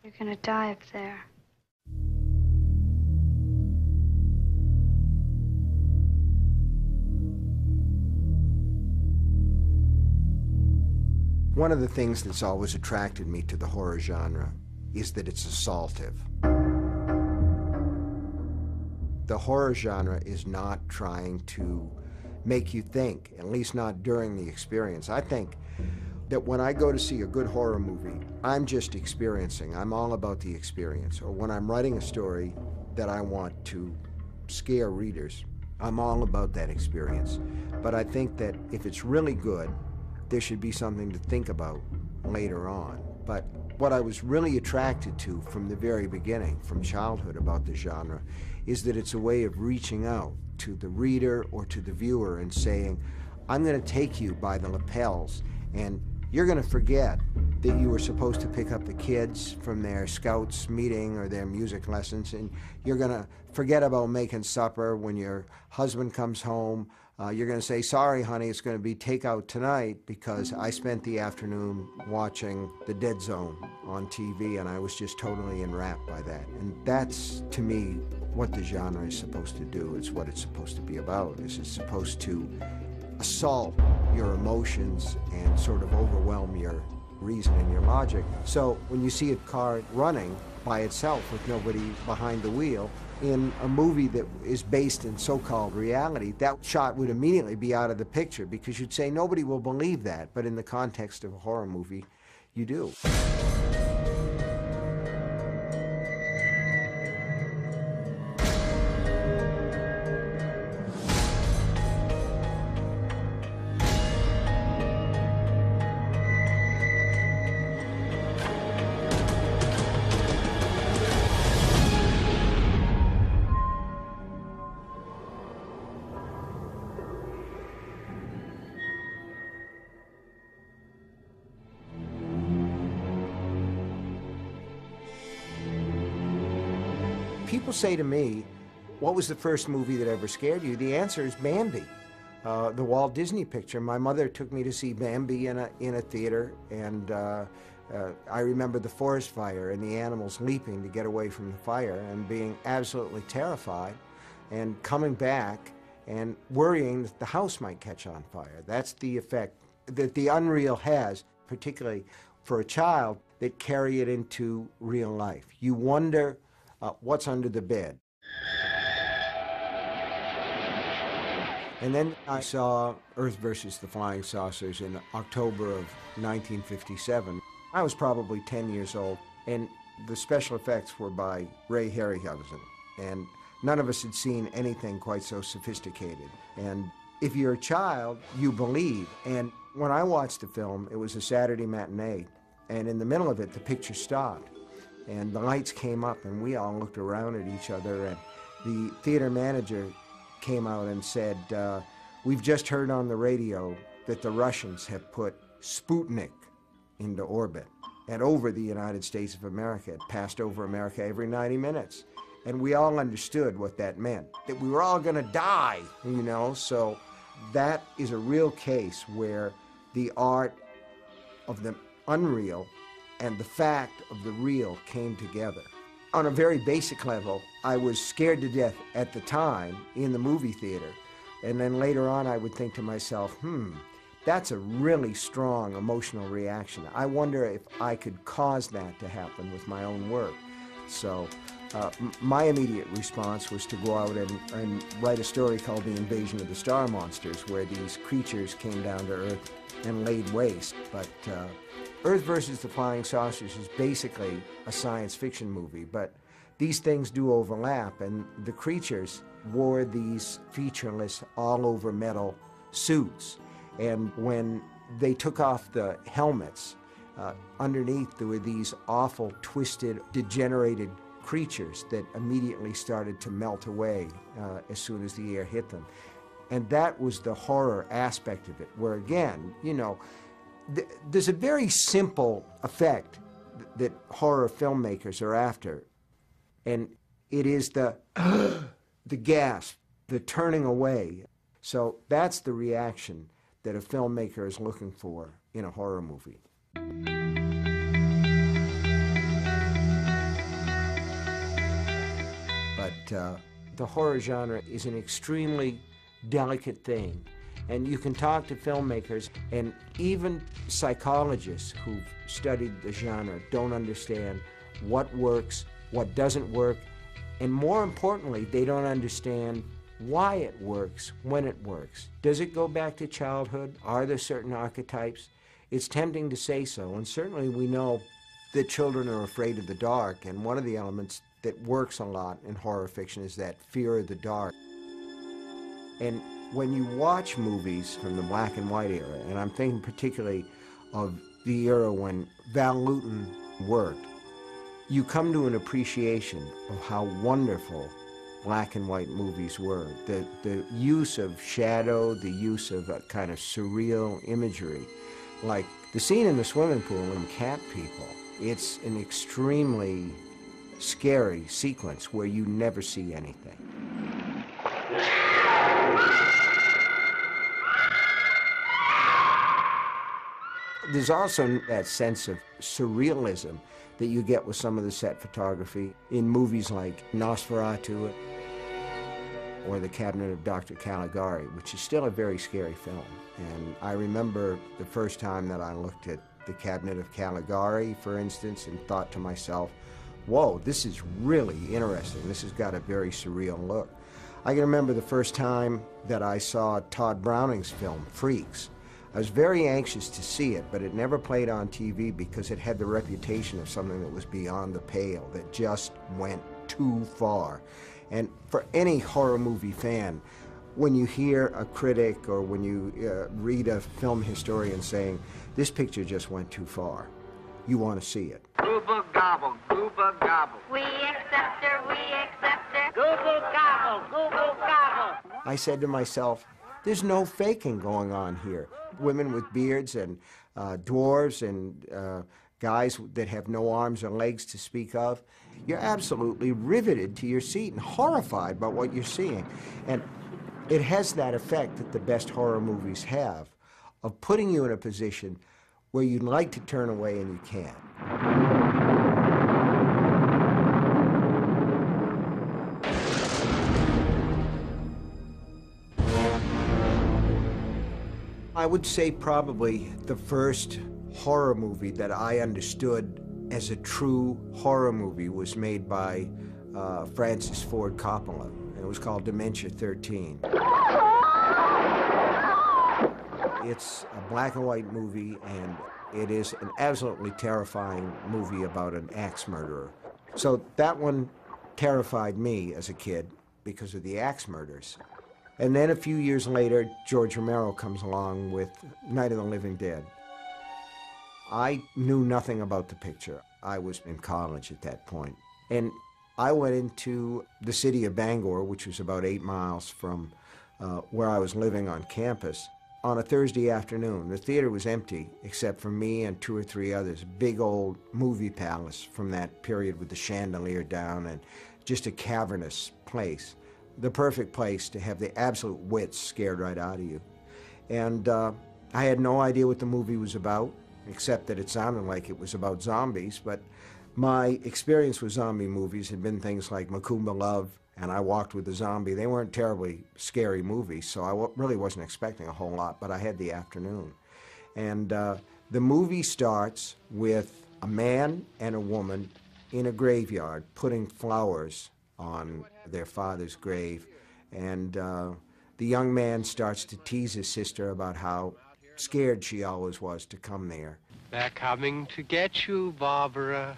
You're gonna die up there. One of the things that's always attracted me to the horror genre is that it's assaultive. The horror genre is not trying to make you think, at least not during the experience. I think that when I go to see a good horror movie, I'm just experiencing. I'm all about the experience. Or when I'm writing a story that I want to scare readers, I'm all about that experience. But I think that if it's really good, there should be something to think about later on. But what I was really attracted to from the very beginning, from childhood, about the genre, is that it's a way of reaching out to the reader or to the viewer and saying, I'm going to take you by the lapels, and you're going to forget that you were supposed to pick up the kids from their scouts meeting or their music lessons, and you're going to forget about making supper when your husband comes home. You're going to say, sorry, honey, it's going to be takeout tonight because I spent the afternoon watching The Dead Zone on TV, and I was just totally enwrapped by that. And that's, to me, what the genre is supposed to do. It's what it's supposed to be about. It's supposed to assault your emotions and sort of overwhelm your reason and your logic. So when you see a car running by itself with nobody behind the wheel, in a movie that is based in so-called reality, that shot would immediately be out of the picture because you'd say nobody will believe that, but in the context of a horror movie, you do. People say to me, what was the first movie that ever scared you? The answer is Bambi, the Walt Disney picture. My mother took me to see Bambi in a theater, and I remember the forest fire and the animals leaping to get away from the fire and being absolutely terrified and coming back and worrying that the house might catch on fire. That's the effect that the unreal has, particularly for a child, that carry it into real life. You wonder what's under the bed. And then I saw Earth versus the Flying Saucers in October of 1957. I was probably 10 years old, and the special effects were by Ray Harryhausen, and none of us had seen anything quite so sophisticated. And if you're a child, you believe. And when I watched the film, it was a Saturday matinee, and in the middle of it, the picture stopped. And the lights came up, and we all looked around at each other, and the theater manager came out and said, we've just heard on the radio that the Russians have put Sputnik into orbit and over the United States of America. It passed over America every 90 minutes. And we all understood what that meant, that we were all going to die, you know? So that is a real case where the art of the unreal and the fact of the real came together. On a very basic level, I was scared to death at the time in the movie theater. And then later on, I would think to myself, that's a really strong emotional reaction. I wonder if I could cause that to happen with my own work. So my immediate response was to go out and write a story called The Invasion of the Star Monsters, where these creatures came down to Earth and laid waste. But Earth versus the Flying Saucers is basically a science fiction movie, but these things do overlap, and the creatures wore these featureless, all-over metal suits. And when they took off the helmets, underneath there were these awful, twisted, degenerated creatures that immediately started to melt away as soon as the air hit them. And that was the horror aspect of it, where again, you know, there's a very simple effect that horror filmmakers are after, and it is the gasp, the turning away. So that's the reaction that a filmmaker is looking for in a horror movie. the horror genre is an extremely delicate thing. And you can talk to filmmakers, and even psychologists who've studied the genre don't understand what works, what doesn't work, and more importantly, they don't understand why it works, when it works. Does it go back to childhood? Are there certain archetypes? It's tempting to say so, and certainly we know that children are afraid of the dark, and one of the elements that works a lot in horror fiction is that fear of the dark. And when you watch movies from the black and white era, and I'm thinking particularly of the era when Val Lewton worked, you come to an appreciation of how wonderful black and white movies were. The use of shadow, the use of a kind of surreal imagery, like the scene in the swimming pool in Cat People. It's an extremely scary sequence where you never see anything. There's also that sense of surrealism that you get with some of the set photography in movies like Nosferatu or The Cabinet of Dr. Caligari, which is still a very scary film. And I remember the first time that I looked at The Cabinet of Caligari, for instance, and thought to myself, whoa, this is really interesting. This has got a very surreal look. I can remember the first time that I saw Todd Browning's film, Freaks. I was very anxious to see it, but it never played on TV because it had the reputation of something that was beyond the pale, that just went too far. And for any horror movie fan, when you hear a critic or when you read a film historian saying, this picture just went too far, you want to see it. Google gobble, Google gobble. We accept her, we accept her. Google gobble, Google gobble. I said to myself, there's no faking going on here. Women with beards and dwarves and guys that have no arms or legs to speak of. You're absolutely riveted to your seat and horrified by what you're seeing. And it has that effect that the best horror movies have of putting you in a position where you'd like to turn away and you can't. I would say probably the first horror movie that I understood as a true horror movie was made by Francis Ford Coppola. It was called Dementia 13. It's a black and white movie, and it is an absolutely terrifying movie about an axe murderer. So that one terrified me as a kid because of the axe murders. And then a few years later, George Romero comes along with Night of the Living Dead. I knew nothing about the picture. I was in college at that point. And I went into the city of Bangor, which was about 8 miles from where I was living on campus, on a Thursday afternoon. The theater was empty, except for me and 2 or 3 others. Big old movie palace from that period with the chandelier down and just a cavernous place. The perfect place to have the absolute wits scared right out of you. And I had no idea what the movie was about, except that it sounded like it was about zombies. But my experience with zombie movies had been things like Macumba Love and I Walked with a Zombie. They weren't terribly scary movies, so I really wasn't expecting a whole lot, but I had the afternoon. And the movie starts with a man and a woman in a graveyard putting flowers on their father's grave. And the young man starts to tease his sister about how scared she always was to come there. They're coming to get you, Barbara.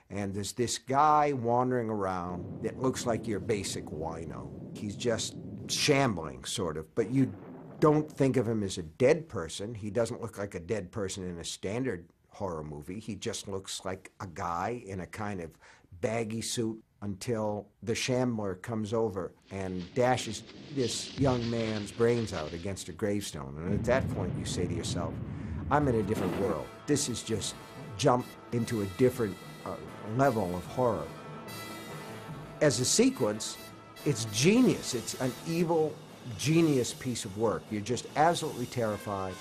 And there's this guy wandering around that looks like your basic wino. He's just shambling, sort of, but you don't think of him as a dead person. He doesn't look like a dead person in a standard horror movie. He just looks like a guy in a kind of baggy suit until the shambler comes over and dashes this young man's brains out against a gravestone. And at that point, you say to yourself, I'm in a different world. This has just jumped into a different level of horror. As a sequence, it's genius. It's an evil, genius piece of work. You're just absolutely terrified.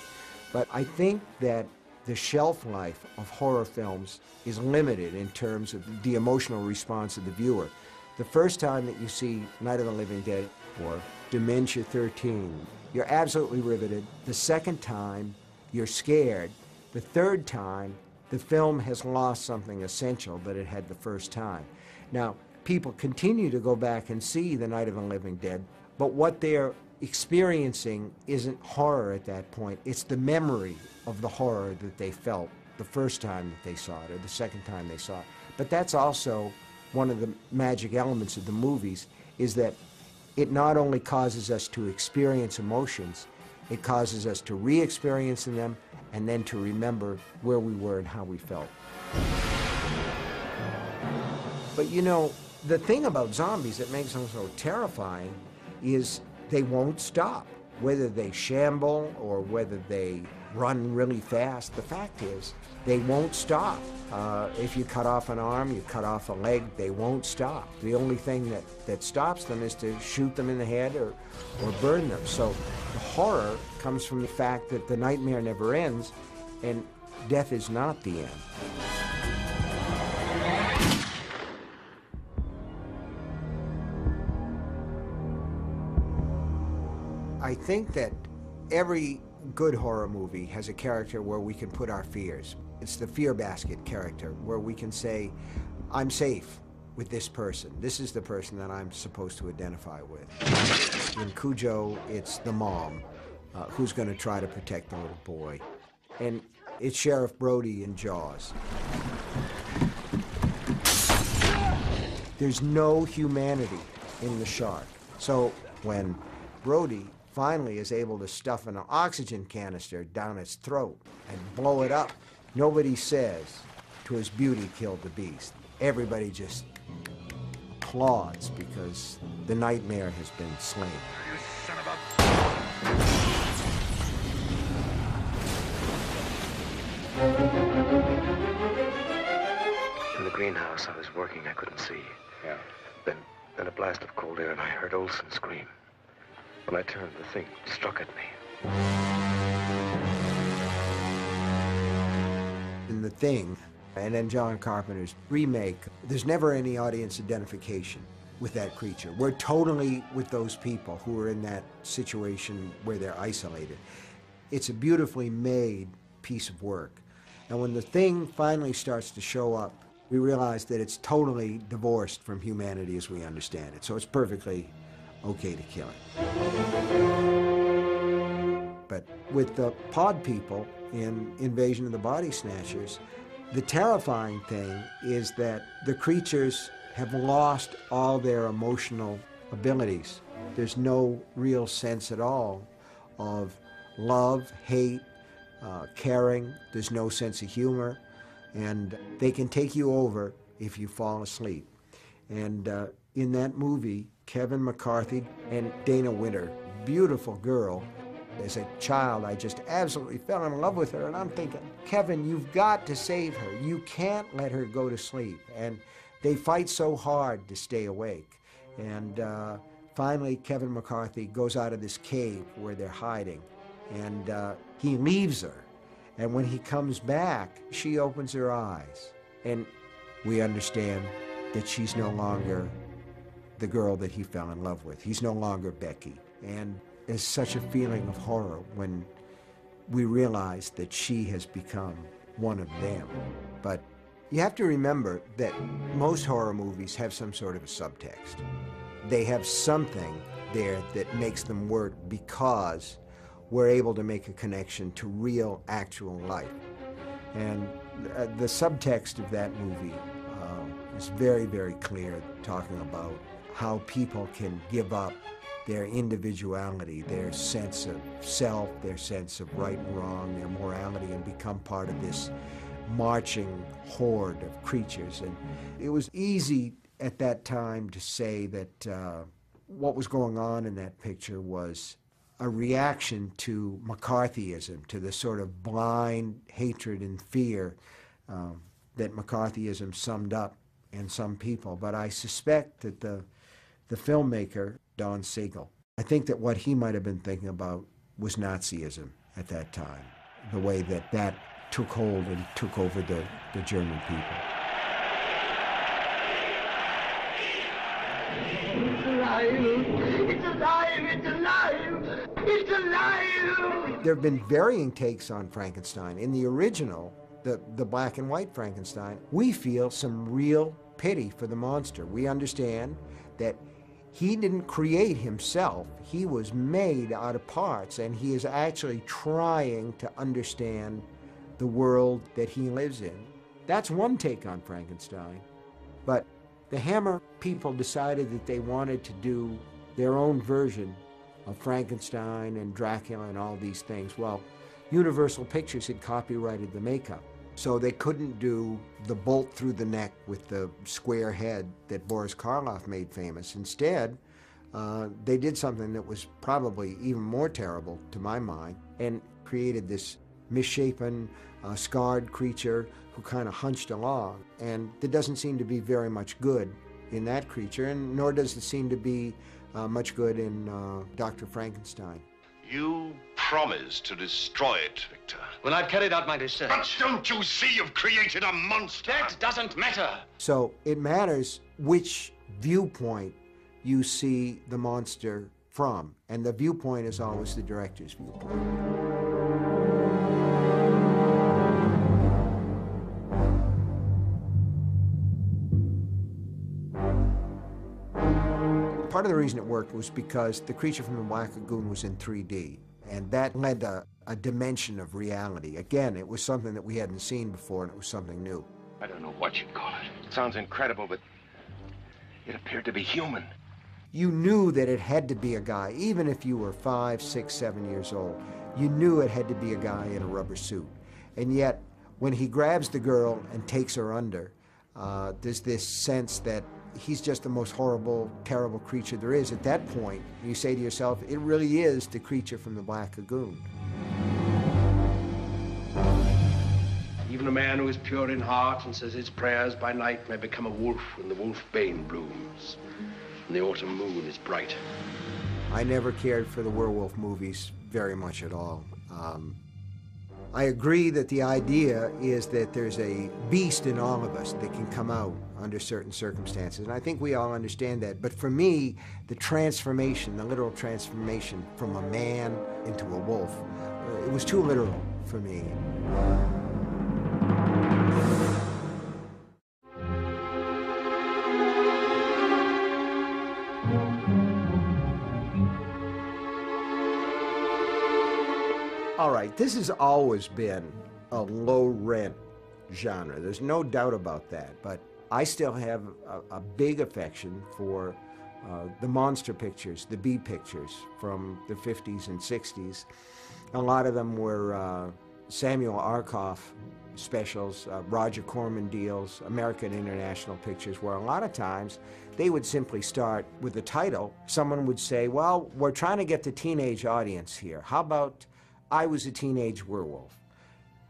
But I think that the shelf life of horror films is limited in terms of the emotional response of the viewer. The first time that you see Night of the Living Dead or Dementia 13, you're absolutely riveted. The second time, you're scared. The third time, the film has lost something essential that it had the first time. Now, people continue to go back and see The Night of the Living Dead, but what they're experiencing isn't horror at that point. It's the memory of the horror that they felt the first time that they saw it or the second time they saw it. But that's also one of the magic elements of the movies, is that it not only causes us to experience emotions, it causes us to re-experience them and then to remember where we were and how we felt. But you know, the thing about zombies that makes them so terrifying is they won't stop. Whether they shamble or whether they run really fast, the fact is they won't stop. If you cut off an arm, you cut off a leg, they won't stop. The only thing that stops them is to shoot them in the head or burn them. So the horror comes from the fact that the nightmare never ends and death is not the end. I think that every good horror movie has a character where we can put our fears. It's the fear basket character, where we can say, I'm safe with this person. This is the person that I'm supposed to identify with. In Cujo, it's the mom who's going to try to protect the little boy. And it's Sheriff Brody in Jaws. There's no humanity in the shark. So when Brody finally is able to stuff an oxygen canister down its throat and blow it up, nobody says, "To his beauty killed the beast." Everybody just applauds because the nightmare has been slain. You son of a... In the greenhouse, I was working. I couldn't see. Yeah. Then a blast of cold air, and I heard Olson scream. When I turned, the thing struck at me. In The Thing, and then John Carpenter's remake, there's never any audience identification with that creature. We're totally with those people who are in that situation where they're isolated. It's a beautifully made piece of work. And when the thing finally starts to show up, we realize that it's totally divorced from humanity as we understand it. So it's perfectly okay to kill it. But with the pod people in Invasion of the Body Snatchers, the terrifying thing is that the creatures have lost all their emotional abilities. There's no real sense at all of love, hate, caring. There's no sense of humor. And they can take you over if you fall asleep. And in that movie, Kevin McCarthy and Dana Winter, beautiful girl. As a child, I just absolutely fell in love with her, and I'm thinking, Kevin, you've got to save her. You can't let her go to sleep. And they fight so hard to stay awake. And finally, Kevin McCarthy goes out of this cave where they're hiding, and he leaves her. And when he comes back, she opens her eyes, and we understand that she's no longer the girl that he fell in love with. He's no longer Becky. And there's such a feeling of horror when we realize that she has become one of them. But you have to remember that most horror movies have some sort of a subtext. They have something there that makes them work because we're able to make a connection to real, actual life. And the subtext of that movie is very, very clear, talking about how people can give up their individuality, their sense of self, their sense of right and wrong, their morality, and become part of this marching horde of creatures. And it was easy at that time to say that what was going on in that picture was a reaction to McCarthyism, to the sort of blind hatred and fear that McCarthyism summed up in some people. But I suspect that the filmmaker, Don Siegel, I think that what he might have been thinking about was Nazism at that time, the way that took hold and took over the German people. alive! It's alive! It's alive! It's alive! There have been varying takes on Frankenstein. In the original, the black and white Frankenstein, we feel some real pity for the monster. We understand that he didn't create himself. He was made out of parts, and he is actually trying to understand the world that he lives in. That's one take on Frankenstein. But the Hammer people decided that they wanted to do their own version of Frankenstein and Dracula and all these things. Well, Universal Pictures had copyrighted the makeup, so they couldn't do the bolt through the neck with the square head that Boris Karloff made famous. Instead, they did something that was probably even more terrible to my mind, and created this misshapen, scarred creature who kind of hunched along. And there doesn't seem to be very much good in that creature, and nor does it seem to be much good in Dr. Frankenstein. You promised to destroy it, Victor. When I've carried out my research. But don't you see you've created a monster? That doesn't matter. So it matters which viewpoint you see the monster from, and the viewpoint is always the director's viewpoint. Part of the reason it worked was because The Creature from the Black Lagoon was in 3D, and that led to a dimension of reality. Again, it was something that we hadn't seen before, and it was something new. I don't know what you'd call it. It sounds incredible, but it appeared to be human. You knew that it had to be a guy, even if you were 5, 6, 7 years old. You knew it had to be a guy in a rubber suit. And yet, when he grabs the girl and takes her under, there's this sense that he's just the most horrible, terrible creature there is. At that point, you say to yourself, it really is the creature from the Black Lagoon. Even a man who is pure in heart and says his prayers by night may become a wolf when the wolfbane blooms and the autumn moon is bright. I never cared for the werewolf movies very much at all. I agree that the idea is that there's a beast in all of us that can come out under certain circumstances, and I think we all understand that. But for me, the transformation, the literal transformation from a man into a wolf, it was too literal for me. All right, this has always been a low-rent genre. There's no doubt about that. But I still have a big affection for the monster pictures, the B pictures from the 50s and 60s. A lot of them were Samuel Arkoff specials, Roger Corman deals, American International Pictures, where a lot of times they would simply start with a title. Someone would say, well, we're trying to get the teenage audience here. How about I Was a Teenage Werewolf?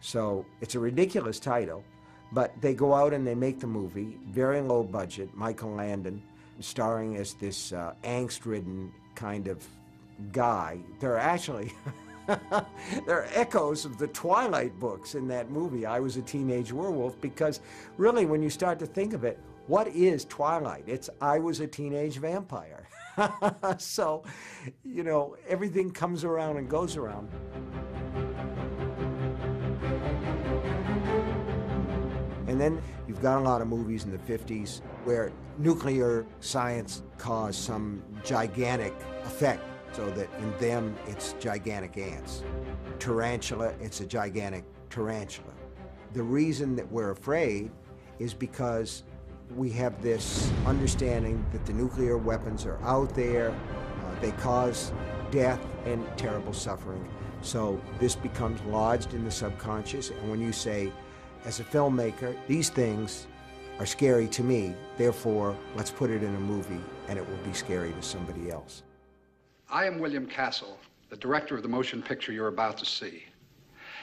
So it's a ridiculous title, but they go out and they make the movie, very low budget, Michael Landon, starring as this angst-ridden kind of guy. There are actually, there are echoes of the Twilight books in that movie, I Was a Teenage Werewolf, because really when you start to think of it, what is Twilight? It's I was a teenage vampire. So, you know, everything comes around and goes around. And then you've got a lot of movies in the 50s where nuclear science caused some gigantic effect, so that in them it's gigantic ants. Tarantula, it's a gigantic tarantula. The reason that we're afraid is because we have this understanding that the nuclear weapons are out there, they cause death and terrible suffering. So this becomes lodged in the subconscious, and when you say, as a filmmaker, these things are scary to me, therefore let's put it in a movie and it will be scary to somebody else. I am William Castle, the director of the motion picture you're about to see.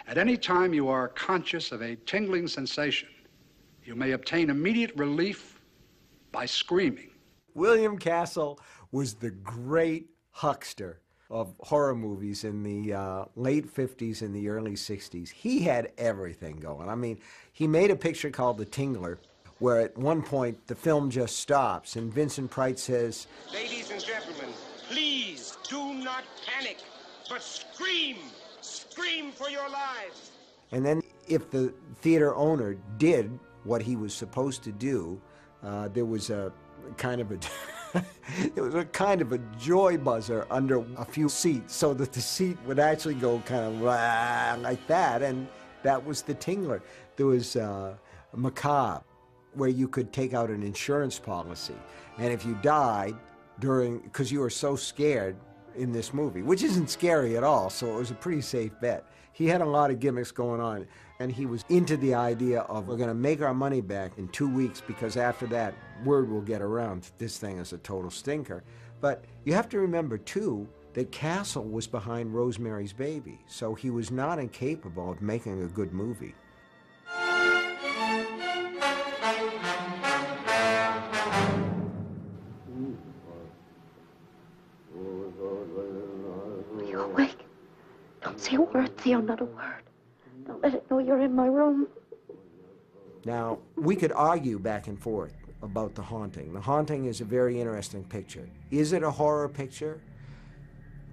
At any time you are conscious of a tingling sensation, you may obtain immediate relief by screaming. William Castle was the great huckster of horror movies in the late 50s and the early 60s. He had everything going. I mean, he made a picture called The Tingler, where at one point the film just stops and Vincent Price says, "Ladies and gentlemen, please do not panic, but scream! Scream for your lives!" And then if the theater owner did what he was supposed to do, there was a kind of a there was a kind of a joy buzzer under a few seats so that the seat would actually go kind of like that, and that was the tingler. There was macabre, where you could take out an insurance policy, and if you died because you were so scared in this movie, which isn't scary at all, so it was a pretty safe bet. He had a lot of gimmicks going on, and he was into the idea of, we're going to make our money back in 2 weeks, because after that, word will get around this thing is a total stinker. But you have to remember, too, that Castle was behind Rosemary's Baby, so he was not incapable of making a good movie. Are you awake? Don't say a word, Theo, not a word. Don't let it know you're in my room. Now, we could argue back and forth about The Haunting. The Haunting is a very interesting picture. Is it a horror picture?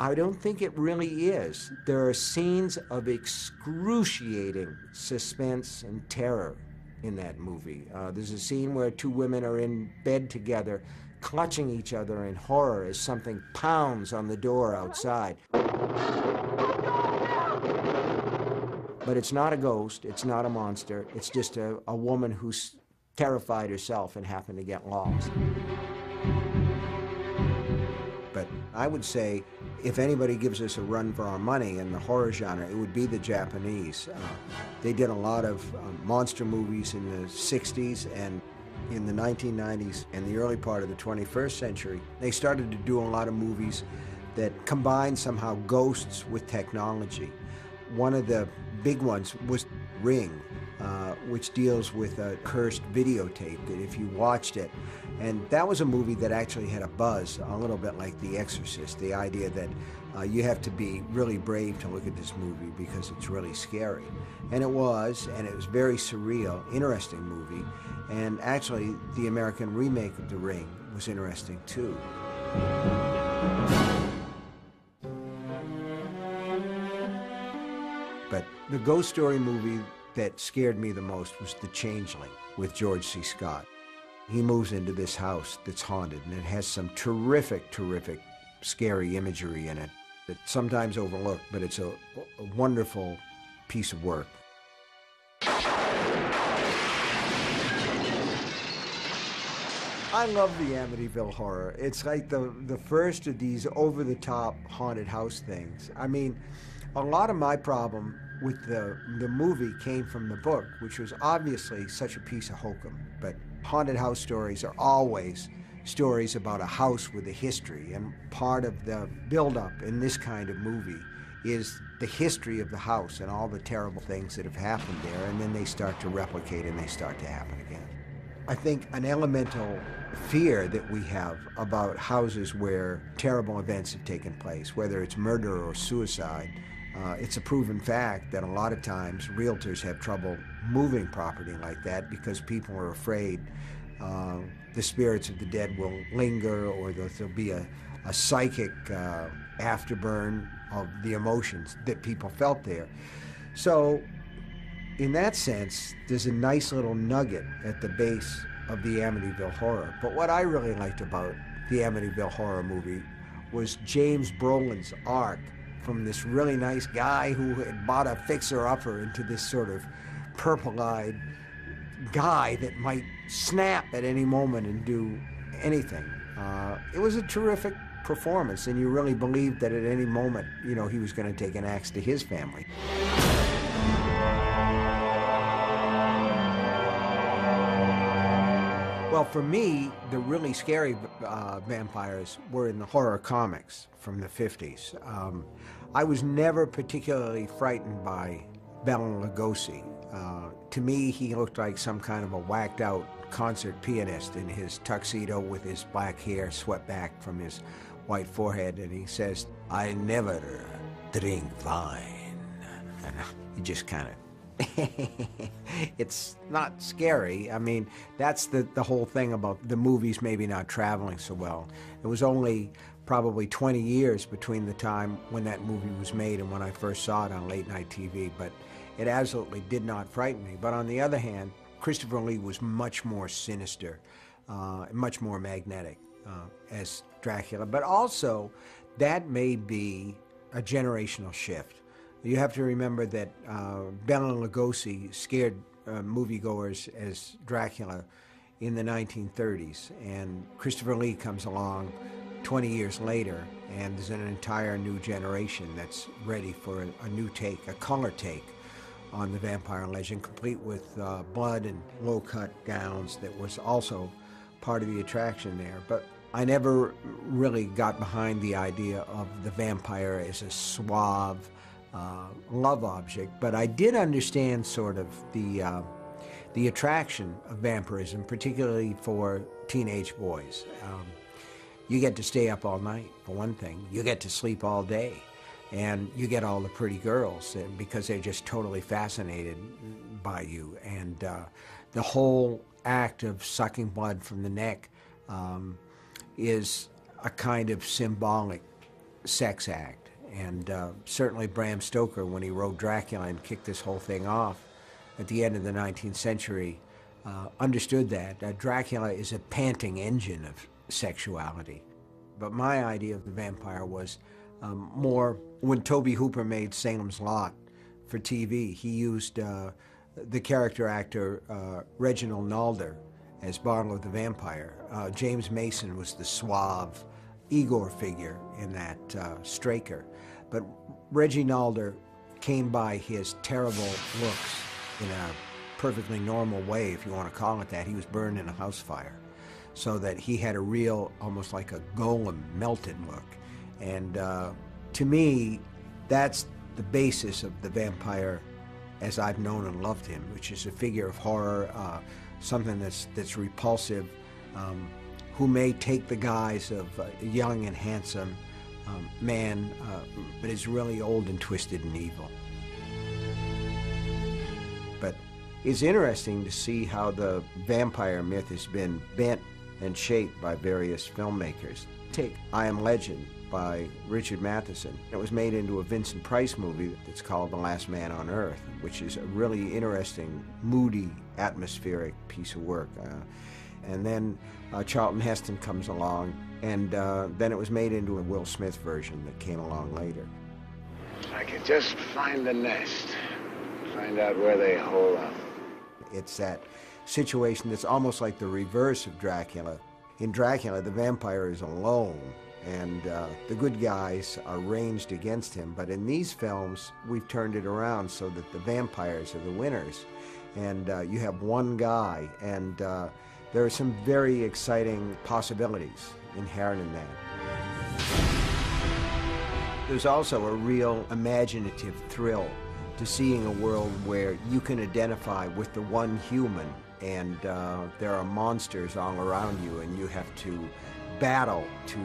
I don't think it really is. There are scenes of excruciating suspense and terror in that movie. There's a scene where two women are in bed together, clutching each other in horror as something pounds on the door outside. But it's not a ghost, it's not a monster, it's just a woman who's terrified herself and happened to get lost. But I would say, if anybody gives us a run for our money in the horror genre, it would be the Japanese. They did a lot of monster movies in the 60s and in the 1990s and the early part of the 21st century. They started to do a lot of movies that combined somehow ghosts with technology. One of the big ones was Ring, which deals with a cursed videotape that if you watched it, and that was a movie that actually had a buzz, a little bit like The Exorcist, the idea that you have to be really brave to look at this movie because it's really scary. And it was very surreal, interesting movie, and actually the American remake of The Ring was interesting too. But the ghost story movie that scared me the most was The Changeling with George C. Scott. He moves into this house that's haunted, and it has some terrific, terrific, scary imagery in it that's sometimes overlooked, but it's a wonderful piece of work. I love the Amityville Horror. It's like the first of these over-the-top haunted house things. I mean, a lot of my problem with the movie came from the book, which was obviously such a piece of hokum. But haunted house stories are always stories about a house with a history, and part of the build-up in this kind of movie is the history of the house and all the terrible things that have happened there, and then they start to replicate and they start to happen again. I think an elemental fear that we have about houses where terrible events have taken place, whether it's murder or suicide, it's a proven fact that a lot of times realtors have trouble moving property like that because people are afraid the spirits of the dead will linger, or there'll be a psychic afterburn of the emotions that people felt there. So in that sense, there's a nice little nugget at the base of the Amityville Horror. But what I really liked about the Amityville Horror movie was James Brolin's arc from this really nice guy who had bought a fixer-upper into this sort of purple-eyed guy that might snap at any moment and do anything. It was a terrific performance, and you really believed that at any moment, you know, he was going to take an axe to his family. Well, for me, the really scary vampires were in the horror comics from the 50s. I was never particularly frightened by Bela Lugosi. To me, he looked like some kind of a whacked-out concert pianist in his tuxedo with his black hair swept back from his white forehead, and he says, "I never drink wine." And he just kind of It's not scary. I mean, that's the whole thing about the movies maybe not traveling so well. It was only probably 20 years between the time when that movie was made and when I first saw it on late night TV, but it absolutely did not frighten me. But on the other hand, Christopher Lee was much more sinister, much more magnetic as Dracula. But also, that may be a generational shift. You have to remember that Bela Lugosi scared moviegoers as Dracula in the 1930s, and Christopher Lee comes along 20 years later, and there's an entire new generation that's ready for a new take, a color take on the vampire legend, complete with blood and low-cut gowns. That was also part of the attraction there. But I never really got behind the idea of the vampire as a suave love object, but I did understand sort of the attraction of vampirism, particularly for teenage boys. You get to stay up all night, for one thing. You get to sleep all day. And you get all the pretty girls because they're just totally fascinated by you. And the whole act of sucking blood from the neck is a kind of symbolic sex act. And certainly Bram Stoker, when he wrote Dracula and kicked this whole thing off at the end of the 19th century, understood that. Dracula is a panting engine of sexuality. But my idea of the vampire was more when Tobe Hooper made Salem's Lot for TV. He used the character actor Reginald Nalder as Barlow the Vampire. James Mason was the suave Igor figure in that Straker. But Reggie Nalder came by his terrible looks in a perfectly normal way, if you want to call it that. He was burned in a house fire, so that he had a real, almost like a golem, melted look. And to me, that's the basis of the vampire as I've known and loved him, which is a figure of horror, something that's repulsive, who may take the guise of a young and handsome man, but is really old and twisted and evil. But it's interesting to see how the vampire myth has been bent and shaped by various filmmakers. Take I Am Legend by Richard Matheson. It was made into a Vincent Price movie that's called The Last Man on Earth, which is a really interesting, moody, atmospheric piece of work. And then Charlton Heston comes along, and then it was made into a Will Smith version that came along later. I could just find the nest, find out where they hole up. It's that situation that's almost like the reverse of Dracula. In Dracula, the vampire is alone, and the good guys are ranged against him. But in these films, we've turned it around so that the vampires are the winners. And you have one guy, and there are some very exciting possibilities inherent in that. There's also a real imaginative thrill to seeing a world where you can identify with the one human, and there are monsters all around you, and you have to battle to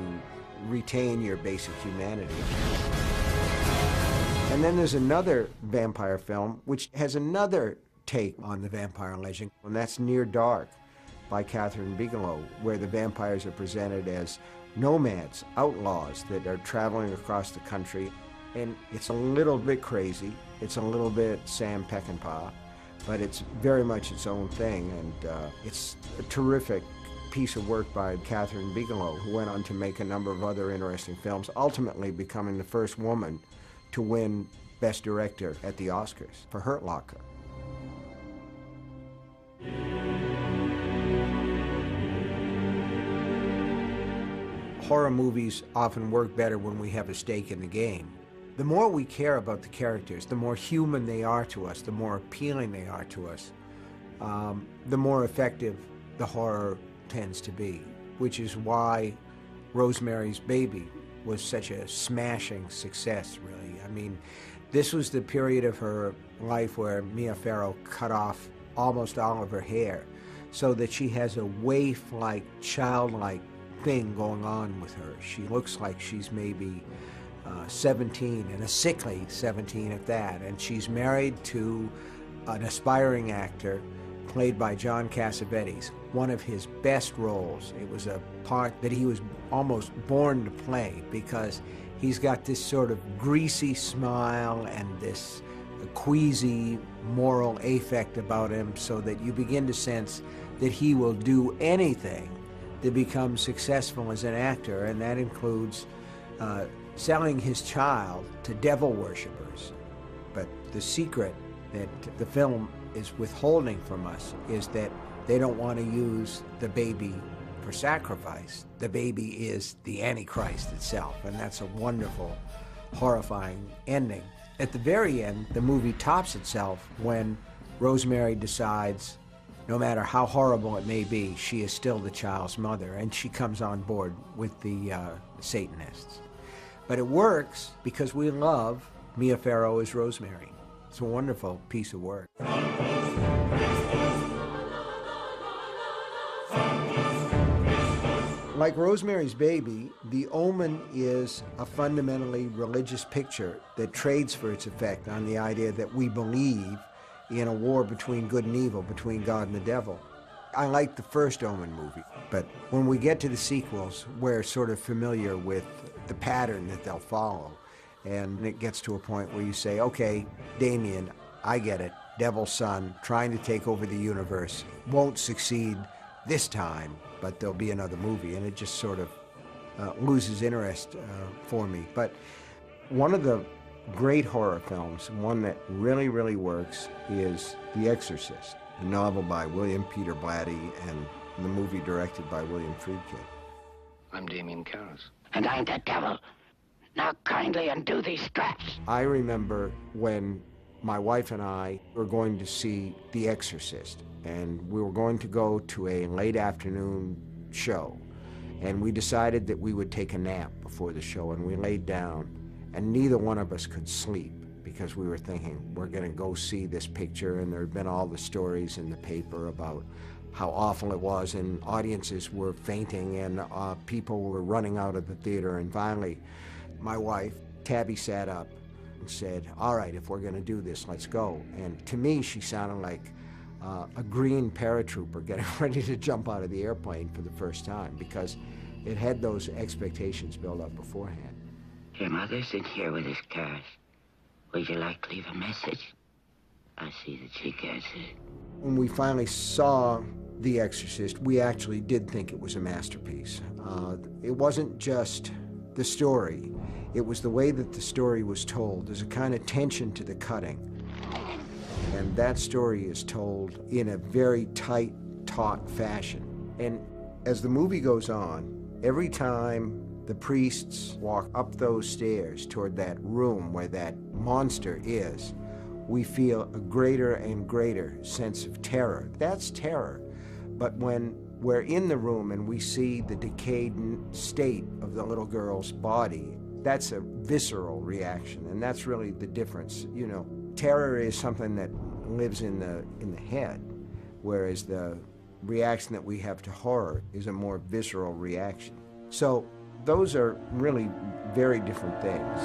retain your basic humanity. And then there's another vampire film which has another take on the vampire legend, and that's Near Dark by Catherine Bigelow, where the vampires are presented as nomads, outlaws that are traveling across the country. And it's a little bit crazy, it's a little bit Sam Peckinpah, but it's very much its own thing, and it's a terrific piece of work by Catherine Bigelow, who went on to make a number of other interesting films, ultimately becoming the first woman to win Best Director at the Oscars for Hurt Locker. Horror movies often work better when we have a stake in the game. The more we care about the characters, the more human they are to us, the more appealing they are to us, the more effective the horror tends to be, which is why Rosemary's Baby was such a smashing success, really. I mean, this was the period of her life where Mia Farrow cut off almost all of her hair so that she has a waif-like, childlike thing going on with her. She looks like she's maybe 17, and a sickly 17 at that, and she's married to an aspiring actor played by John Cassavetes, one of his best roles. It was a part that he was almost born to play because he's got this sort of greasy smile and this queasy moral affect about him, so that you begin to sense that he will do anything to become successful as an actor, and that includes selling his child to devil worshippers. But the secret that the film is withholding from us is that they don't want to use the baby for sacrifice. The baby is the Antichrist itself, and that's a wonderful, horrifying ending. At the very end, the movie tops itself when Rosemary decides, no matter how horrible it may be, she is still the child's mother, and she comes on board with the Satanists. But it works because we love Mia Farrow as Rosemary. It's a wonderful piece of work. Like Rosemary's Baby, The Omen is a fundamentally religious picture that trades for its effect on the idea that we believe in a war between good and evil, between God and the devil. I like the first Omen movie, but when we get to the sequels, we're sort of familiar with the pattern that they'll follow. And it gets to a point where you say, okay, Damien, I get it. Devil's son trying to take over the universe won't succeed this time, but there'll be another movie, and it just sort of loses interest for me. But one of the great horror films, one that really, really works, is The Exorcist, a novel by William Peter Blatty and the movie directed by William Friedkin. I'm Damien Karras. And I'm the devil. Now kindly undo these straps. I remember when my wife and I were going to see The Exorcist, and we were going to go to a late afternoon show, and we decided that we would take a nap before the show, and we laid down, and neither one of us could sleep because we were thinking, we're going to go see this picture, and there had been all the stories in the paper about how awful it was, and audiences were fainting, and people were running out of the theater. And finally, my wife, Tabby, sat up and said, all right, if we're going to do this, let's go. And to me, she sounded like a green paratrooper getting ready to jump out of the airplane for the first time, because it had those expectations built up beforehand. Your mother's in here with us, Karras. Would you like to leave a message? I see that she gets it. When we finally saw The Exorcist, we actually did think it was a masterpiece. It wasn't just the story. It was the way that the story was told. There's a kind of tension to the cutting. And that story is told in a very tight, taut fashion. And as the movie goes on, every time the priests walk up those stairs toward that room where that monster is, we feel a greater and greater sense of terror. That's terror. But when we're in the room and we see the decayed state of the little girl's body, that's a visceral reaction, and that's really the difference. You know, terror is something that lives in the head, whereas the reaction that we have to horror is a more visceral reaction. So those are really very different things.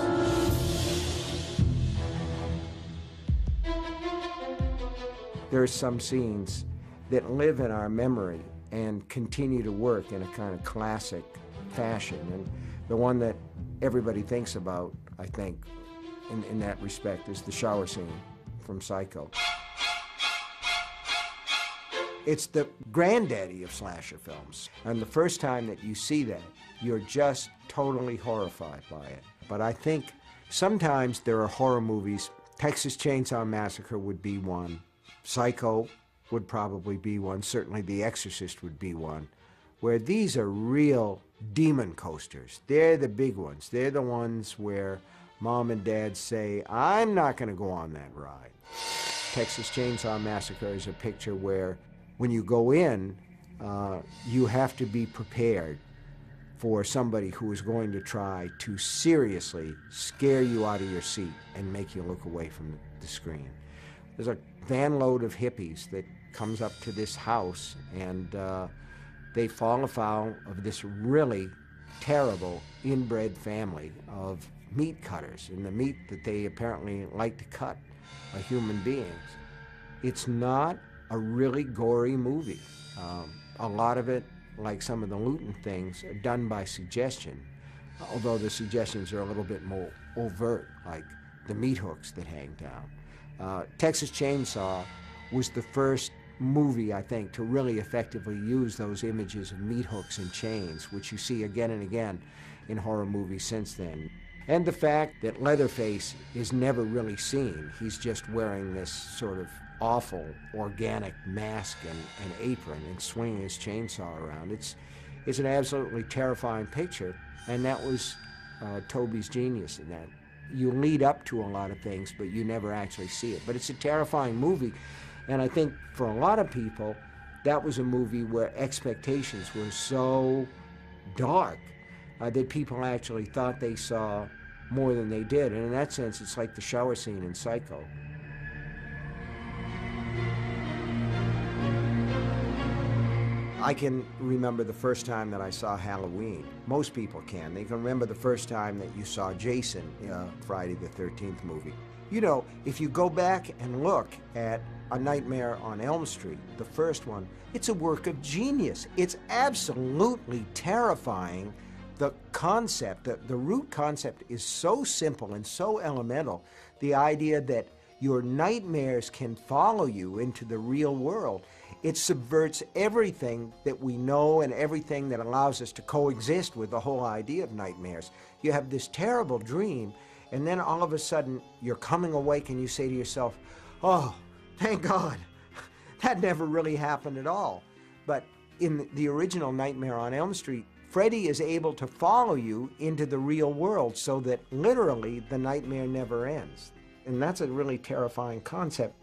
There are some scenes that live in our memory and continue to work in a kind of classic fashion. And the one that everybody thinks about, I think, in that respect, is the shower scene from Psycho. It's the granddaddy of slasher films. And the first time that you see that, you're just totally horrified by it. But I think sometimes there are horror movies. Texas Chainsaw Massacre would be one. Psycho would probably be one. Certainly The Exorcist would be one, where these are real demon coasters. They're the big ones. They're the ones where mom and dad say, I'm not going to go on that ride. Texas Chainsaw Massacre is a picture where when you go in, you have to be prepared for somebody who is going to try to seriously scare you out of your seat and make you look away from the screen. There's a van load of hippies that comes up to this house, and they fall afoul of this really terrible inbred family of meat cutters, and the meat that they apparently like to cut are human beings. It's not a really gory movie. A lot of it, like some of the Luton things, are done by suggestion, although the suggestions are a little bit more overt, like the meat hooks that hang down. Texas Chainsaw was the first movie, I think, to really effectively use those images of meat hooks and chains, which you see again and again in horror movies since then. And the fact that Leatherface is never really seen. He's just wearing this sort of awful organic mask and apron and swinging his chainsaw around. It's an absolutely terrifying picture, and that was Toby's genius in that. You lead up to a lot of things, but you never actually see it. But it's a terrifying movie, and I think for a lot of people, that was a movie where expectations were so dark that people actually thought they saw more than they did. And in that sense, it's like the shower scene in Psycho. I can remember the first time that I saw Halloween. Most people can. They can remember the first time that you saw Jason, Friday the 13th movie. You know, if you go back and look at A Nightmare on Elm Street, the first one, it's a work of genius. It's absolutely terrifying. The concept, the root concept is so simple and so elemental. The idea that your nightmares can follow you into the real world. It subverts everything that we know and everything that allows us to coexist with the whole idea of nightmares. You have this terrible dream, and then all of a sudden you're coming awake and you say to yourself, oh, thank God, that never really happened at all. But in the original Nightmare on Elm Street, Freddy is able to follow you into the real world so that literally the nightmare never ends. And that's a really terrifying concept.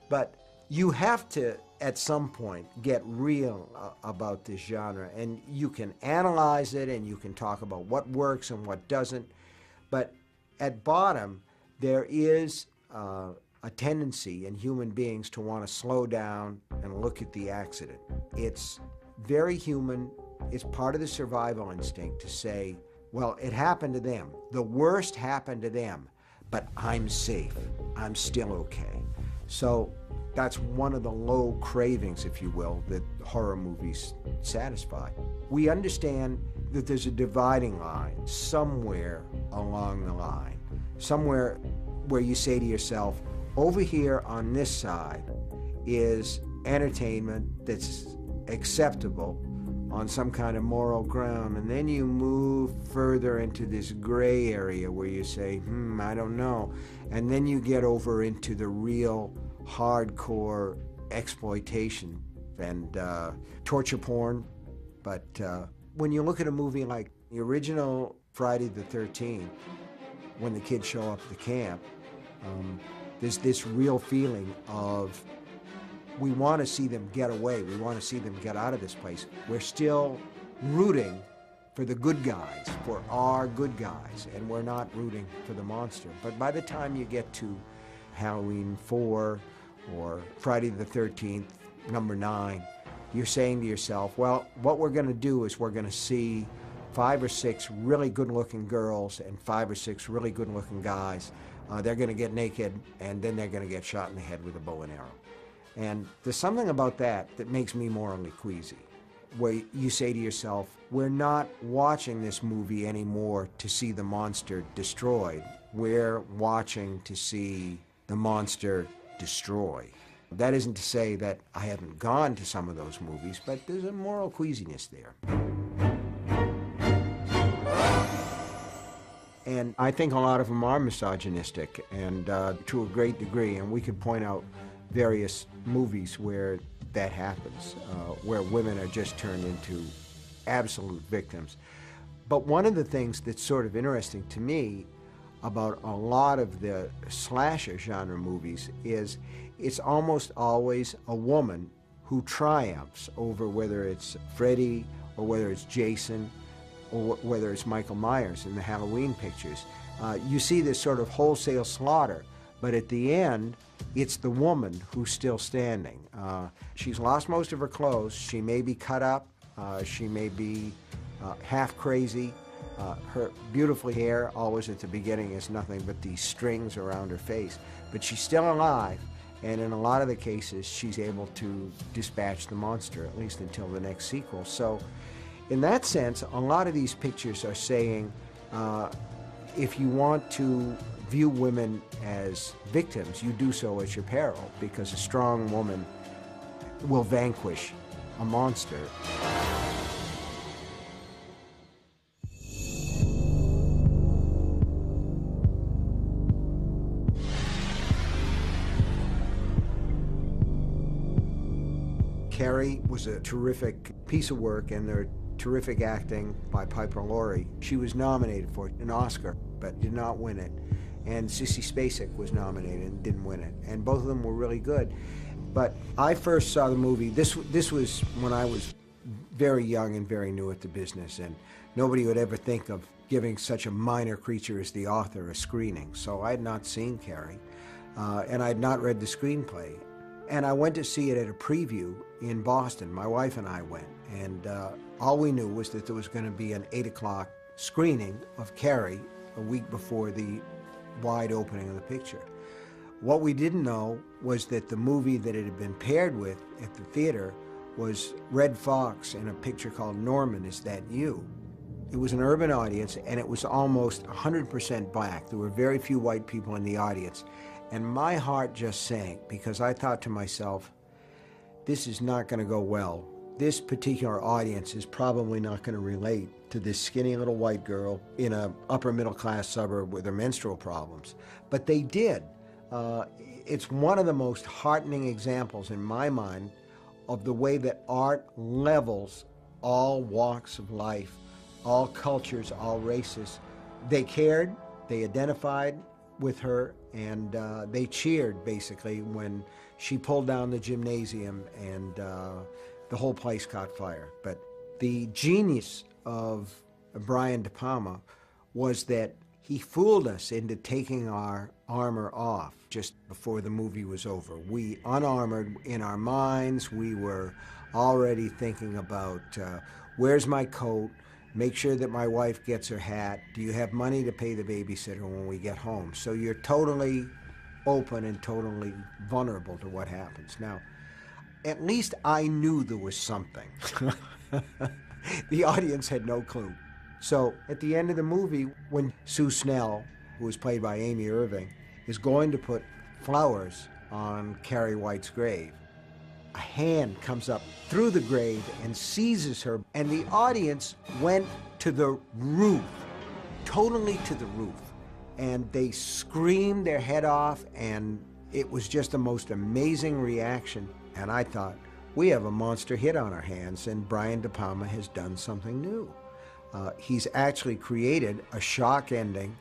But you have to, at some point, get real about this genre. And you can analyze it and you can talk about what works and what doesn't. But at bottom, there is a tendency in human beings to want to slow down and look at the accident. It's very human. It's part of the survival instinct to say, well, it happened to them. The worst happened to them, but I'm safe. I'm still okay. So that's one of the low cravings, if you will, that horror movies satisfy. We understand that there's a dividing line somewhere along the line, somewhere where you say to yourself, over here on this side is entertainment that's acceptable on some kind of moral ground, and then you move further into this gray area where you say, I don't know, and then you get over into the real hardcore exploitation and torture porn. But when you look at a movie like the original Friday the 13th, when the kids show up at the camp, there's this real feeling of we want to see them get away. We want to see them get out of this place. We're still rooting for the good guys, for our good guys, and we're not rooting for the monster. But by the time you get to Halloween 4 or Friday the 13th, number 9, you're saying to yourself, well, what we're going to do is we're going to see 5 or 6 really good-looking girls and 5 or 6 really good-looking guys. They're going to get naked, and then they're going to get shot in the head with a bow and arrow. And there's something about that that makes me morally queasy, where you say to yourself, we're not watching this movie anymore to see the monster destroyed. We're watching to see the monster destroy. That isn't to say that I haven't gone to some of those movies, but there's a moral queasiness there. And I think a lot of them are misogynistic, and to a great degree, and we could point out various movies where that happens, where women are just turned into absolute victims. But one of the things that's sort of interesting to me about a lot of the slasher genre movies is it's almost always a woman who triumphs over whether it's Freddy or whether it's Jason or whether it's Michael Myers in the Halloween pictures. You see this sort of wholesale slaughter, but at the end, it's the woman who's still standing. She's lost most of her clothes. She may be cut up. She may be half crazy. Her beautiful hair, always at the beginning, is nothing but these strings around her face. But she's still alive, And in a lot of the cases, she's able to dispatch the monster, at least until the next sequel. So in that sense, a lot of these pictures are saying, if you want to view women as victims, you do so at your peril, because a strong woman will vanquish a monster. Carrie was a terrific piece of work, and there terrific acting by Piper Laurie. She was nominated for an Oscar, but did not win it. And Sissy Spacek was nominated and didn't win it. And both of them were really good. But I first saw the movie, this was when I was very young and very new at the business, and nobody would ever think of giving such a minor creature as the author a screening. So I had not seen Carrie, and I had not read the screenplay. And I went to see it at a preview in Boston. My wife and I went, and all we knew was that there was going to be an 8 o'clock screening of Carrie a week before the wide opening of the picture. What we didn't know was that the movie that it had been paired with at the theater was Red Fox in a picture called Norman, Is That You? It was an urban audience, and it was almost 100% black. There were very few white people in the audience. And my heart just sank, because I thought to myself, this is not going to go well. This particular audience is probably not going to relate to this skinny little white girl in an upper middle class suburb with her menstrual problems. But they did. It's one of the most heartening examples in my mind of the way that art levels all walks of life, all cultures, all races. They cared, they identified with her, and they cheered basically when she pulled down the gymnasium and the whole place caught fire. But the genius of Brian De Palma was that he fooled us into taking our armor off just before the movie was over. We unarmored in our minds. We were already thinking about where's my coat? Make sure that my wife gets her hat. Do you have money to pay the babysitter when we get home? So you're totally open and totally vulnerable to what happens. Now, at least I knew there was something. The audience had no clue. So at the end of the movie, when Sue Snell, who was played by Amy Irving, is going to put flowers on Carrie White's grave, a hand comes up through the grave and seizes her, and the audience went to the roof, totally to the roof. And they screamed their head off, and it was just the most amazing reaction. And I thought, we have a monster hit on our hands, and Brian De Palma has done something new. He's actually created a shock ending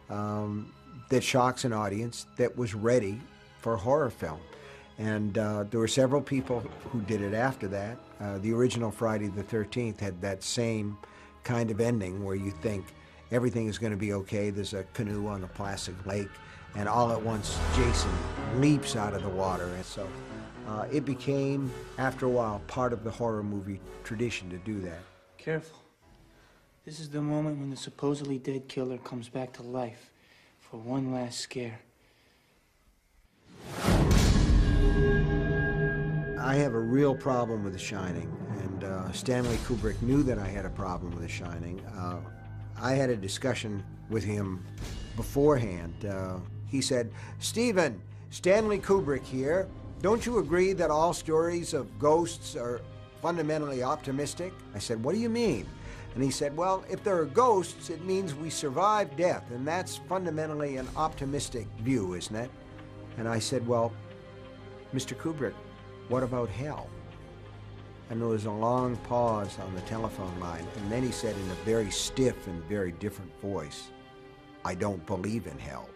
that shocks an audience that was ready for a horror film. And there were several people who did it after that. The original Friday the 13th had that same kind of ending where you think everything is going to be okay. There's a canoe on a placid lake, and all at once Jason leaps out of the water. And so it became, after a while, part of the horror movie tradition to do that. Careful. This is the moment when the supposedly dead killer comes back to life for one last scare. I have a real problem with The Shining, and Stanley Kubrick knew that I had a problem with The Shining. I had a discussion with him beforehand. He said, "Stephen, Stanley Kubrick here. Don't you agree that all stories of ghosts are fundamentally optimistic?" I said, "What do you mean?" And he said, "Well, if there are ghosts, it means we survive death, and that's fundamentally an optimistic view, isn't it?" And I said, "Well, Mr. Kubrick, what about hell?" And there was a long pause on the telephone line, and then he said in a very stiff and very different voice, "I don't believe in hell."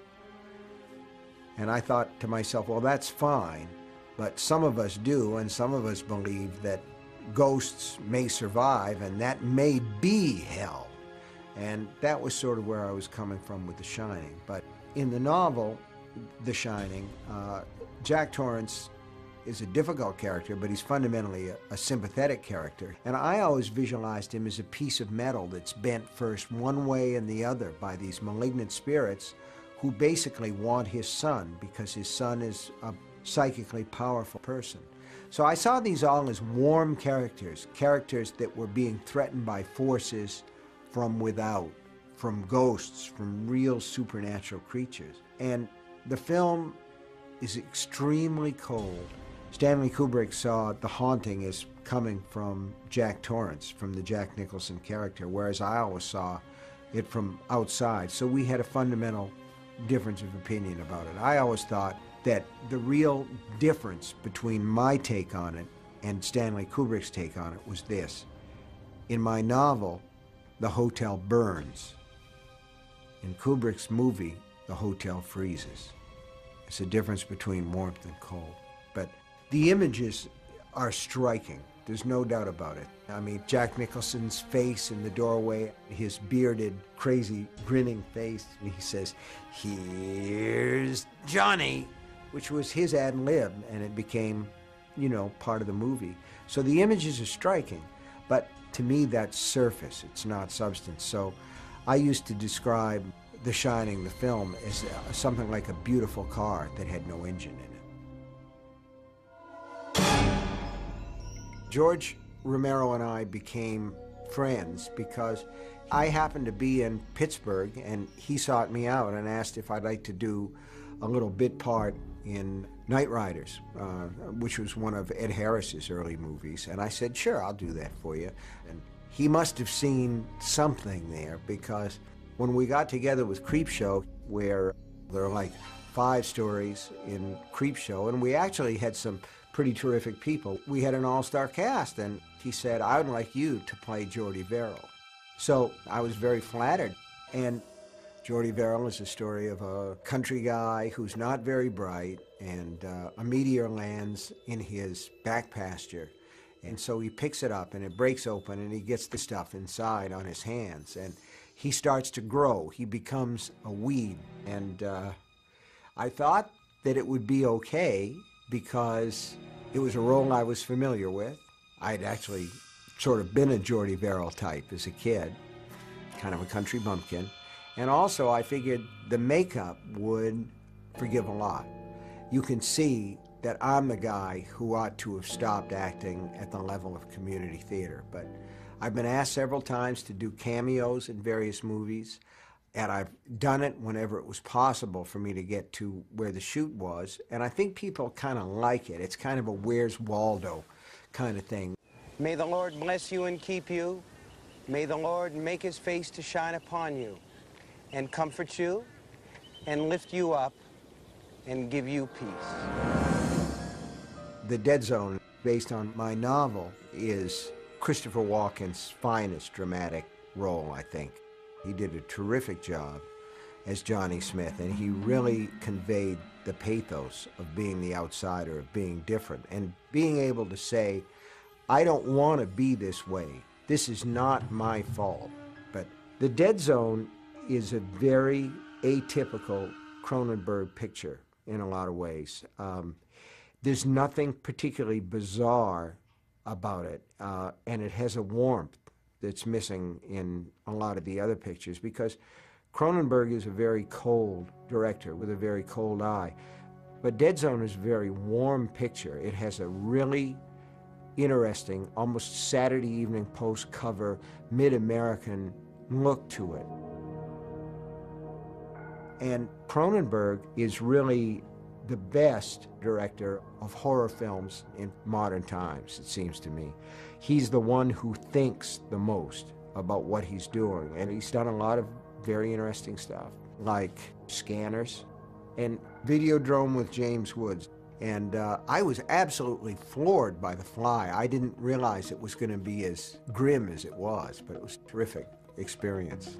And I thought to myself, well, that's fine, but some of us do, and some of us believe that ghosts may survive, and that may be hell. And that was sort of where I was coming from with The Shining. But in the novel, The Shining, Jack Torrance is a difficult character, but he's fundamentally a sympathetic character. And I always visualized him as a piece of metal that's bent first one way and the other by these malignant spirits who basically want his son, because his son is a psychically powerful person. So I saw these all as warm characters, characters that were being threatened by forces from without, from ghosts, from real supernatural creatures. And the film is extremely cold. Stanley Kubrick saw The Haunting as coming from Jack Torrance, from the Jack Nicholson character, whereas I always saw it from outside. So we had a fundamental difference of opinion about it. I always thought that the real difference between my take on it and Stanley Kubrick's take on it was this. In my novel, the hotel burns. In Kubrick's movie, the hotel freezes. It's a difference between warmth and cold. But the images are striking. There's no doubt about it. I mean, Jack Nicholson's face in the doorway, his bearded, crazy, grinning face, and he says, "Here's Johnny," which was his ad lib, and it became, you know, part of the movie. So the images are striking, but to me, that's surface. It's not substance. So I used to describe The Shining, the film, as something like a beautiful car that had no engine in it. George Romero and I became friends because I happened to be in Pittsburgh, and he sought me out and asked if I'd like to do a little bit part in Night Riders, which was one of Ed Harris's early movies. And I said, sure, I'll do that for you. And he must have seen something there, because when we got together with Creepshow, where there are like 5 stories in Creepshow, and we actually had some pretty terrific people. We had an all-star cast, and he said, I would like you to play Jordy Verrill. So I was very flattered. And Jordy Verrill is a story of a country guy who's not very bright, and a meteor lands in his back pasture. And so he picks it up, and it breaks open, and he gets the stuff inside on his hands. And he starts to grow. He becomes a weed. And I thought that it would be okay, because it was a role I was familiar with. I'd actually sort of been a Jordy Verrill type as a kid, kind of a country bumpkin. And also I figured the makeup would forgive a lot. You can see that I'm the guy who ought to have stopped acting at the level of community theater. But I've been asked several times to do cameos in various movies, and I've done it whenever it was possible for me to get to where the shoot was. And I think people kind of like it. It's kind of a Where's Waldo kind of thing. May the Lord bless you and keep you. May the Lord make his face to shine upon you and comfort you and lift you up and give you peace. The Dead Zone, based on my novel, is Christopher Walken's finest dramatic role, I think. He did a terrific job as Johnny Smith, and he really conveyed the pathos of being the outsider, of being different, and being able to say, I don't want to be this way. This is not my fault. But The Dead Zone is a very atypical Cronenberg picture in a lot of ways. There's nothing particularly bizarre about it, and it has a warmth that's missing in a lot of the other pictures, because Cronenberg is a very cold director with a very cold eye. But Dead Zone is a very warm picture. It has a really interesting, almost Saturday Evening Post cover, mid-American look to it. And Cronenberg is really the best director of horror films in modern times, it seems to me. He's the one who thinks the most about what he's doing, and he's done a lot of very interesting stuff, like Scanners and Videodrome with James Woods. And I was absolutely floored by The Fly. I didn't realize it was going to be as grim as it was, but it was a terrific experience.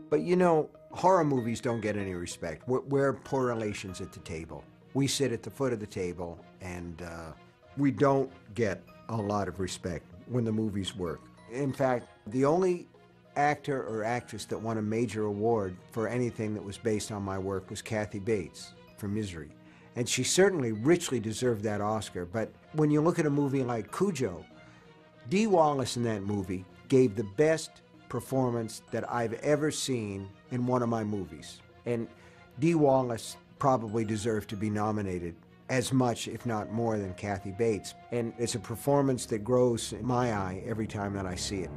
But you know, horror movies don't get any respect. We're poor relations at the table. We sit at the foot of the table, and we don't get a lot of respect when the movies work. In fact, the only actor or actress that won a major award for anything that was based on my work was Kathy Bates for Misery. And she certainly richly deserved that Oscar. But when you look at a movie like Cujo, Dee Wallace in that movie gave the best performance that I've ever seen in one of my movies. And Dee Wallace probably deserved to be nominated as much, if not more, than Kathy Bates. And it's a performance that grows in my eye every time that I see it.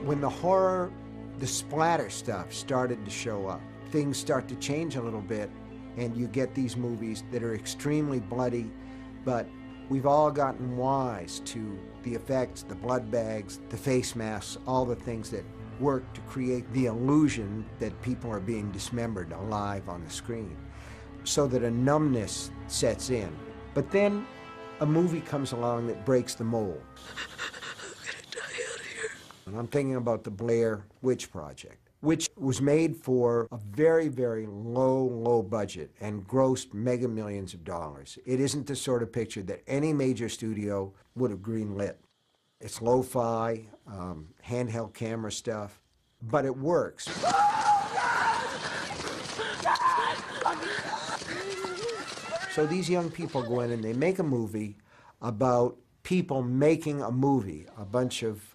When the horror, the splatter stuff started to show up, things start to change a little bit, and you get these movies that are extremely bloody, but we've all gotten wise to the effects, the blood bags, the face masks, all the things that work to create the illusion that people are being dismembered alive on the screen, so that a numbness sets in. But then a movie comes along that breaks the mold. And I'm thinking about the Blair Witch Project, which was made for a very, very low budget and grossed mega millions of dollars. It isn't the sort of picture that any major studio would have greenlit. It's lo-fi, handheld camera stuff, but it works. So these young people go in and they make a movie about people making a movie, a bunch of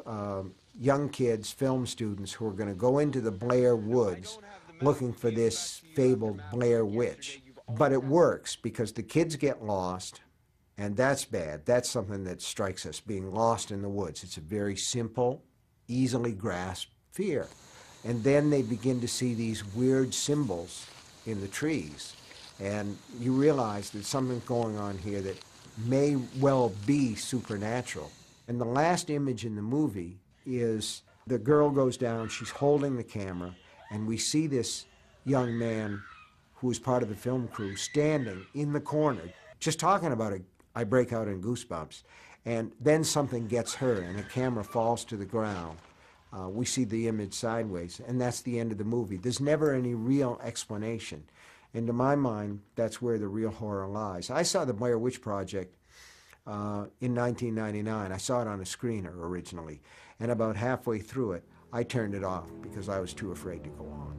young kids, film students, who are going to go into the Blair Woods looking for this fabled Blair Witch. But it works because the kids get lost, and that's bad. That's something that strikes us, being lost in the woods. It's a very simple, easily grasped fear. And then they begin to see these weird symbols in the trees, and you realize there's something going on here that may well be supernatural. And the last image in the movie is the girl goes down, she's holding the camera, and we see this young man who is part of the film crew standing in the corner. Just talking about it, I break out in goosebumps. And then something gets her, and the camera falls to the ground. We see the image sideways, and that's the end of the movie. There's never any real explanation. And to my mind, that's where the real horror lies. I saw the Blair Witch Project in 1999. I saw it on a screener originally. And about halfway through it, I turned it off because I was too afraid to go on.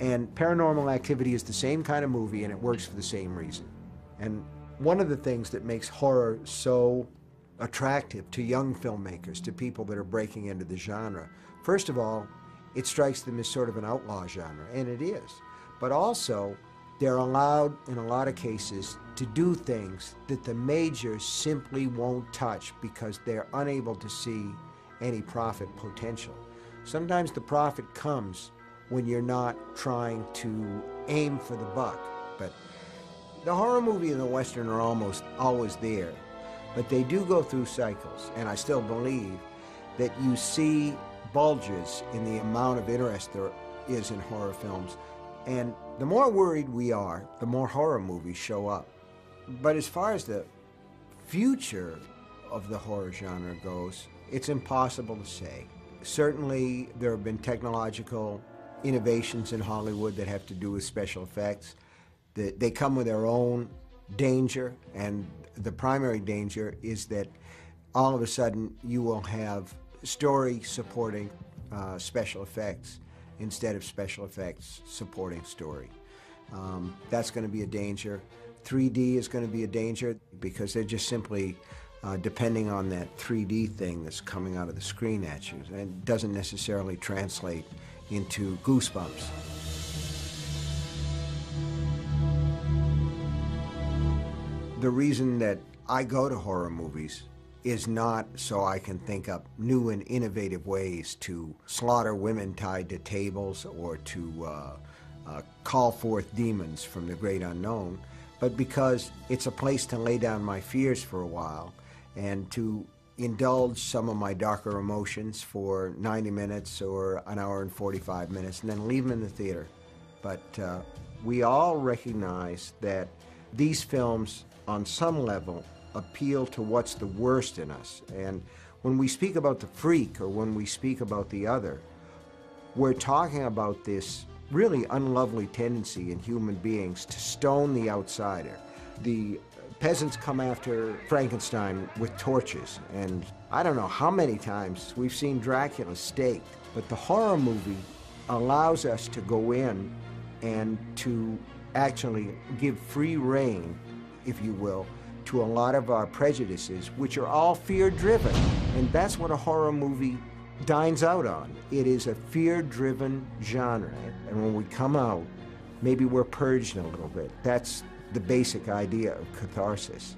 And Paranormal Activity is the same kind of movie, and it works for the same reason. And one of the things that makes horror so attractive to young filmmakers, to people that are breaking into the genre, first of all, it strikes them as sort of an outlaw genre, and it is. But also, they're allowed, in a lot of cases, to do things that the majors simply won't touch because they're unable to see any profit potential. Sometimes the profit comes when you're not trying to aim for the buck. But the horror movie and the Western are almost always there. But they do go through cycles, and I still believe that you see bulges in the amount of interest there is in horror films. And the more worried we are, the more horror movies show up. But as far as the future of the horror genre goes, it's impossible to say. Certainly, there have been technological innovations in Hollywood that have to do with special effects. They come with their own danger, and the primary danger is that all of a sudden you will have story supporting special effects instead of special effects supporting story. That's going to be a danger. 3D is going to be a danger because they're just simply depending on that 3D thing that's coming out of the screen at you. And it doesn't necessarily translate into goosebumps. The reason that I go to horror movies is not so I can think up new and innovative ways to slaughter women tied to tables or to call forth demons from the great unknown, but because it's a place to lay down my fears for a while and to indulge some of my darker emotions for 90 minutes or an hour and 45 minutes and then leave them in the theater. But we all recognize that these films, on some level, appeal to what's the worst in us. And when we speak about the freak or when we speak about the other, we're talking about this really unlovely tendency in human beings to stone the outsider. The peasants come after Frankenstein with torches, and I don't know how many times we've seen Dracula staked, but the horror movie allows us to go in and to actually give free rein, if you will, to a lot of our prejudices, which are all fear-driven. And that's what a horror movie dines out on. It is a fear-driven genre. And when we come out, maybe we're purged a little bit. That's the basic idea of catharsis.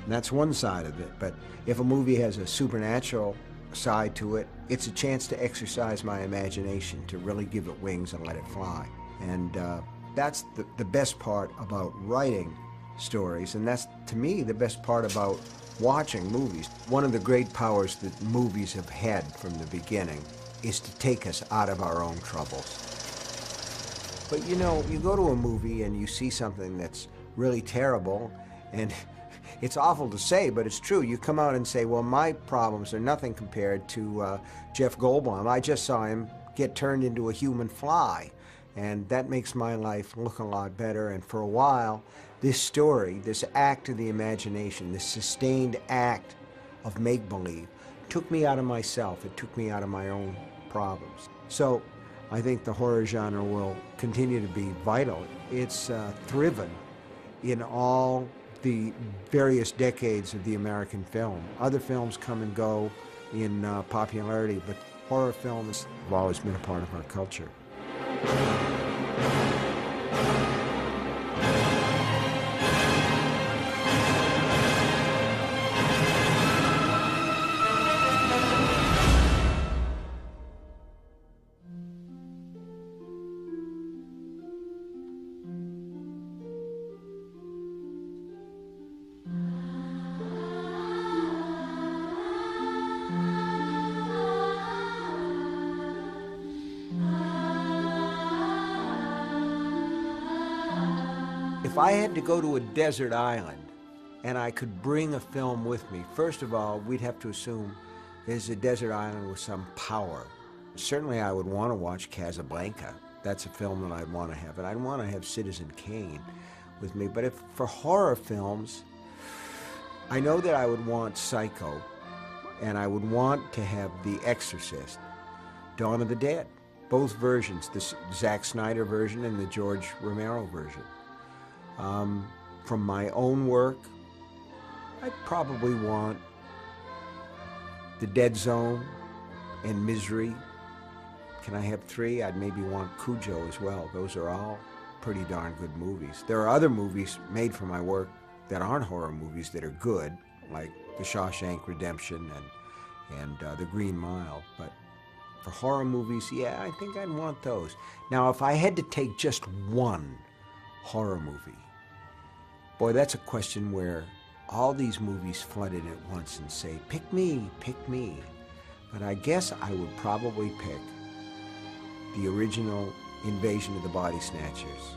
And that's one side of it. But if a movie has a supernatural side to it, it's a chance to exercise my imagination, to really give it wings and let it fly. And that's the best part about writing stories, and that's, to me, the best part about watching movies. One of the great powers that movies have had from the beginning is to take us out of our own troubles. But you know, you go to a movie and you see something that's really terrible, and it's awful to say, but it's true. You come out and say, well, my problems are nothing compared to Jeff Goldblum. I just saw him get turned into a human fly, and that makes my life look a lot better. And for a while, this story, this act of the imagination, this sustained act of make-believe, took me out of myself. It took me out of my own problems. So I think the horror genre will continue to be vital. It's thriven in all the various decades of the American film. Other films come and go in popularity, but horror films have always been a part of our culture. If I had to go to a desert island and I could bring a film with me, first of all, we'd have to assume there's a desert island with some power. Certainly I would want to watch Casablanca. That's a film that I'd want to have. And I'd want to have Citizen Kane with me. But if for horror films, I know that I would want Psycho, and I would want to have The Exorcist, Dawn of the Dead, both versions, the Zack Snyder version and the George Romero version. From my own work, I'd probably want The Dead Zone and Misery. Can I have three? I'd maybe want Cujo as well. Those are all pretty darn good movies. There are other movies made for my work that aren't horror movies that are good, like The Shawshank Redemption and The Green Mile. But for horror movies, yeah, I think I'd want those. Now, if I had to take just one horror movie, boy, that's a question where all these movies flood in at once and say, pick me, pick me. But I guess I would probably pick the original Invasion of the Body Snatchers.